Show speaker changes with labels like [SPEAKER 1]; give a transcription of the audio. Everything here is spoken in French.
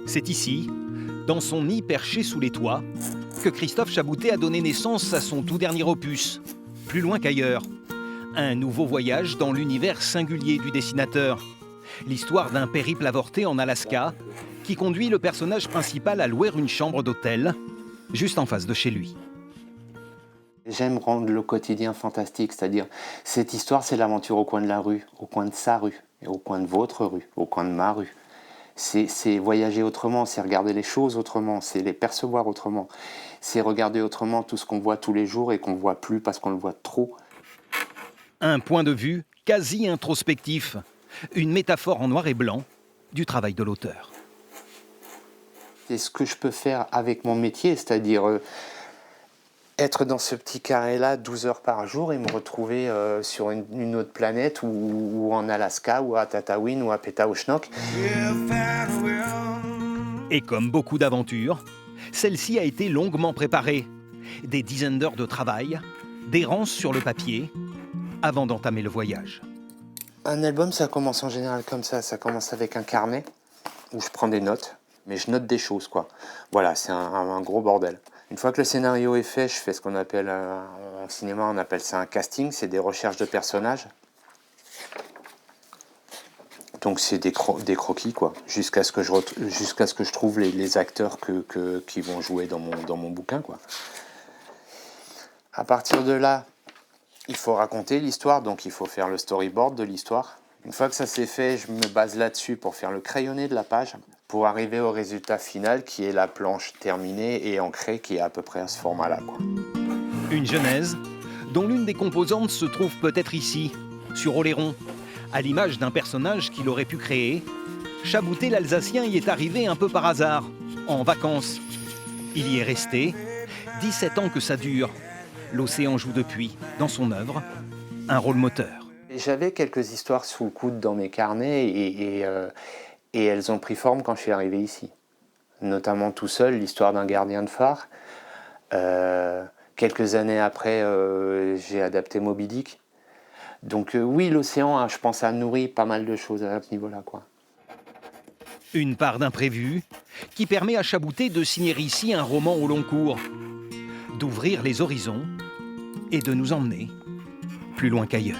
[SPEAKER 1] C'est ici, dans son nid perché sous les toits, que Christophe Chaboutet a donné naissance à son tout dernier opus, Plus loin qu'ailleurs. Un nouveau voyage dans l'univers singulier du dessinateur. L'histoire d'un périple avorté en Alaska qui conduit le personnage principal à louer une chambre d'hôtel juste en face de chez lui.
[SPEAKER 2] J'aime rendre le quotidien fantastique, c'est-à-dire cette histoire, c'est l'aventure au coin de la rue, au coin de sa rue, et au coin de votre rue, au coin de ma rue. C'est voyager autrement, c'est regarder les choses autrement, c'est les percevoir autrement. C'est regarder autrement tout ce qu'on voit tous les jours et qu'on ne voit plus parce qu'on le voit trop.
[SPEAKER 1] Un point de vue quasi introspectif, une métaphore en noir et blanc du travail de l'auteur.
[SPEAKER 2] C'est ce que je peux faire avec mon métier, c'est-à-dire être dans ce petit carré-là 12 heures par jour et me retrouver sur une autre planète ou en Alaska ou à Tatooine ou à Pétaouchnok.
[SPEAKER 1] Et comme beaucoup d'aventures, celle-ci a été longuement préparée. Des dizaines d'heures de travail, d'errance sur le papier, avant d'entamer le voyage.
[SPEAKER 2] Un album, ça commence en général comme ça commence avec un carnet où je prends des notes, mais je note des choses, quoi. Voilà, c'est un gros bordel. Une fois que le scénario est fait, je fais ce qu'on appelle, en cinéma, on appelle ça un casting, c'est des recherches de personnages. Donc c'est des croquis, quoi, jusqu'à ce que je trouve les acteurs qui vont jouer dans mon bouquin, quoi. À partir de là, il faut raconter l'histoire, donc il faut faire le storyboard de l'histoire. Une fois que ça c'est fait, je me base là-dessus pour faire le crayonné de la page, pour arriver au résultat final qui est la planche terminée et ancrée, qui est à peu près à ce format-là, quoi.
[SPEAKER 1] Une genèse dont l'une des composantes se trouve peut-être ici, sur Oléron. À l'image d'un personnage qu'il aurait pu créer, Chaboutet l'Alsacien y est arrivé un peu par hasard, en vacances. Il y est resté, 17 ans que ça dure. L'océan joue depuis, dans son œuvre, un rôle moteur.
[SPEAKER 2] J'avais quelques histoires sous le coude dans mes carnets et elles ont pris forme quand je suis arrivé ici. Notamment tout seul, l'histoire d'un gardien de phare. Quelques années après, j'ai adapté Moby Dick. Donc oui, l'océan, je pense, a nourri pas mal de choses à ce niveau-là, quoi.
[SPEAKER 1] Une part d'imprévu qui permet à Chaboutet de signer ici un roman au long cours, d'ouvrir les horizons et de nous emmener plus loin qu'ailleurs.